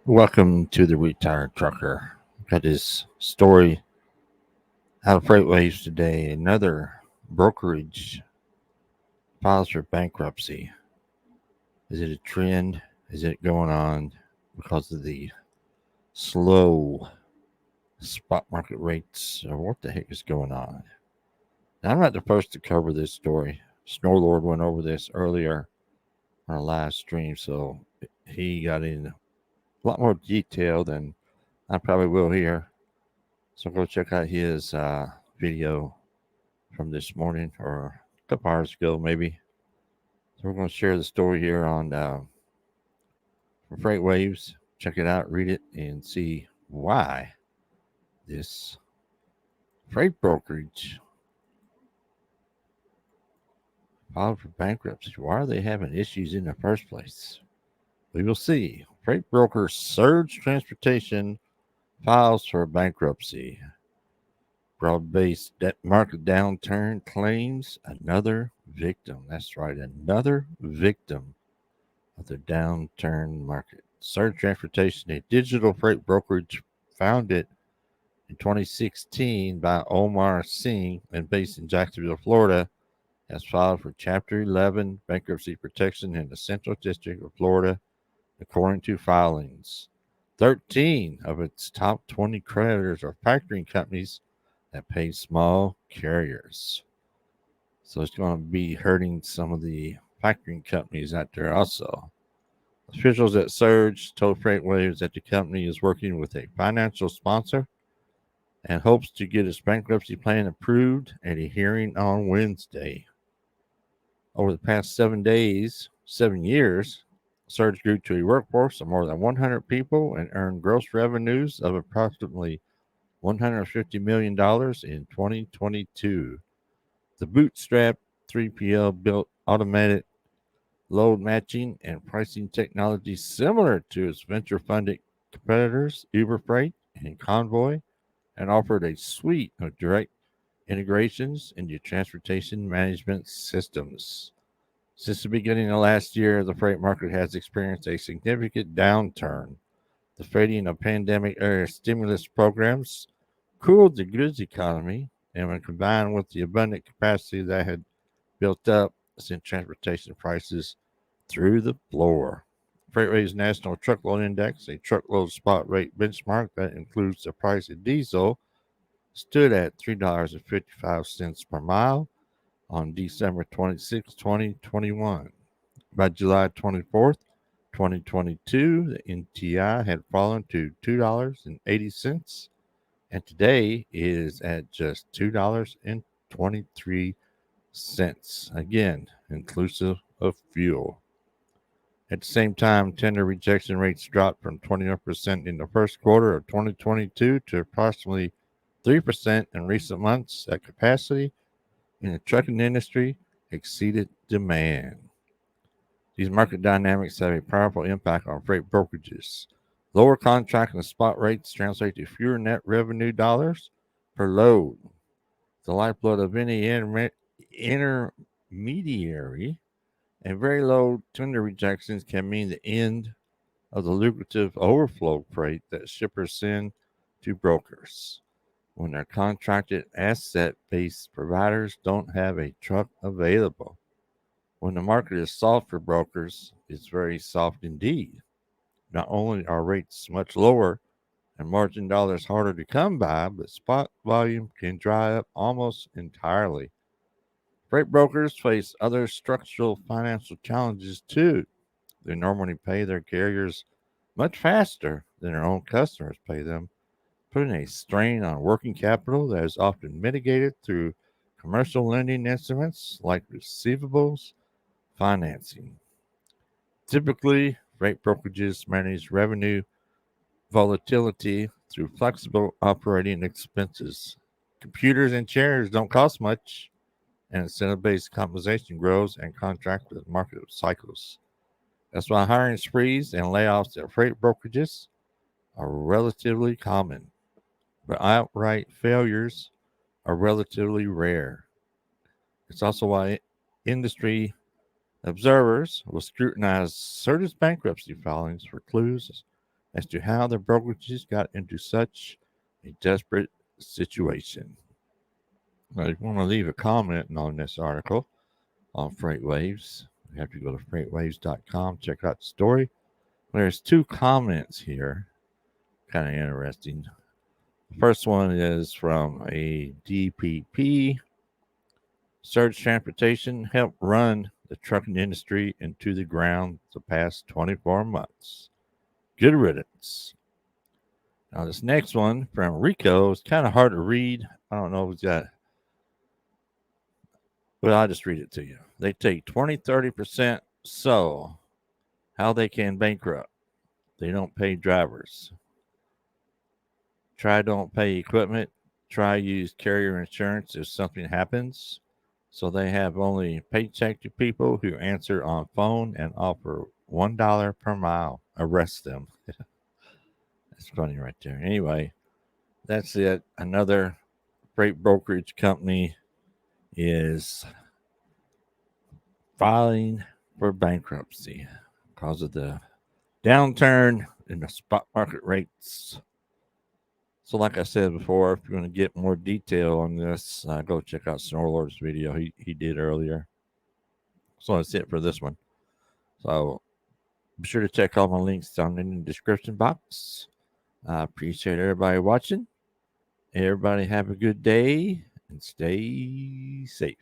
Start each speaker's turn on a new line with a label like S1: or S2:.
S1: Welcome to the Retired Trucker. Got this story out of Freightways today. Another brokerage files for bankruptcy. Is it a trend? Is it going on because of the slow spot market rates? Or what the heck is going on? Now, I'm not the first to cover this story. Snorlord went over this earlier on a live stream, so he got in a lot more detail than I probably will here. So go check out his video from this morning or a couple hours ago, maybe. So we're going to share the story here on Freight Waves. Check it out, read it, and see why this freight brokerage filed for bankruptcy. Why are they having issues in the first place? We will see. Freight broker Surge Transportation files for bankruptcy. Broad-based market downturn claims another victim. That's right, another victim of the downturn market. Surge Transportation, a digital freight brokerage founded in 2016 by Omar Singh and based in Jacksonville, Florida, has filed for Chapter 11 bankruptcy protection in the Central District of Florida, according to filings. 13 of its top 20 creditors are factoring companies that pay small carriers. So it's going to be hurting some of the factoring companies out there also. Officials at Surge told Freightwaves that the company is working with a financial sponsor and hopes to get its bankruptcy plan approved at a hearing on Wednesday. Over the past 7 years, Surge grew to a workforce of more than 100 people and earned gross revenues of approximately $150 million in 2022. The bootstrap 3PL built automated load matching and pricing technology similar to its venture-funded competitors, Uber Freight and Convoy, and offered a suite of direct integrations into transportation management systems. Since the beginning of last year, the freight market has experienced a significant downturn. The fading of pandemic-era stimulus programs cooled the goods economy, and when combined with the abundant capacity that had built up, sent transportation prices through the floor. Freightways National Truckload Index, a truckload spot rate benchmark that includes the price of diesel, stood at $3.55 per mile on December 26, 2021. By July 24th, 2022, the NTI had fallen to $2.80, and today is at just $2.23, again, inclusive of fuel. At the same time, tender rejection rates dropped from 21% in the first quarter of 2022 to approximately 3% in recent months as capacity in the trucking industry exceeded demand. These market dynamics have a powerful impact on freight brokerages. Lower contract and spot rates translate to fewer net revenue dollars per load. The lifeblood of any intermediary, and very low tender rejections can mean the end of the lucrative overflow freight that shippers send to brokers when their contracted asset-based providers don't have a truck available. When the market is soft for brokers, it's very soft indeed. Not only are rates much lower and margin dollars harder to come by, but spot volume can dry up almost entirely. Freight brokers face other structural financial challenges too. They normally pay their carriers much faster than their own customers pay them, putting a strain on working capital that is often mitigated through commercial lending instruments like receivables financing. Typically, freight brokerages manage revenue volatility through flexible operating expenses. Computers and chairs don't cost much, and incentive-based compensation grows and contracts with market cycles. That's why hiring sprees and layoffs at freight brokerages are relatively common, but outright failures are relatively rare. It's also why industry observers will scrutinize Certus bankruptcy filings for clues as to how the brokerages got into such a desperate situation. Now, if you want to leave a comment on this article on FreightWaves, you have to go to freightwaves.com, check out the story. There's two comments here, kind of interesting. The first one is from a DPP. Surge Transportation helped run the trucking industry into the ground the past 24 months. Good riddance. Now, this next one from Rico is kind of hard to read. I don't know if it's got, but I'll just read it to you. They take 20-30%, so how they can bankrupt. They don't pay drivers. Try don't pay equipment. Try use carrier insurance if something happens. So they have only paycheck to people who answer on phone and offer $1 per mile. Arrest them. That's funny right there. Anyway, that's it. Another freight brokerage company is filing for bankruptcy because of the downturn in the spot market rates. So, like I said before, if you want to get more detail on this, go check out Snorlord's video he did earlier. So that's it for this one. So be sure to check all my links down in the description box. I appreciate everybody watching. Everybody have a good day and stay safe.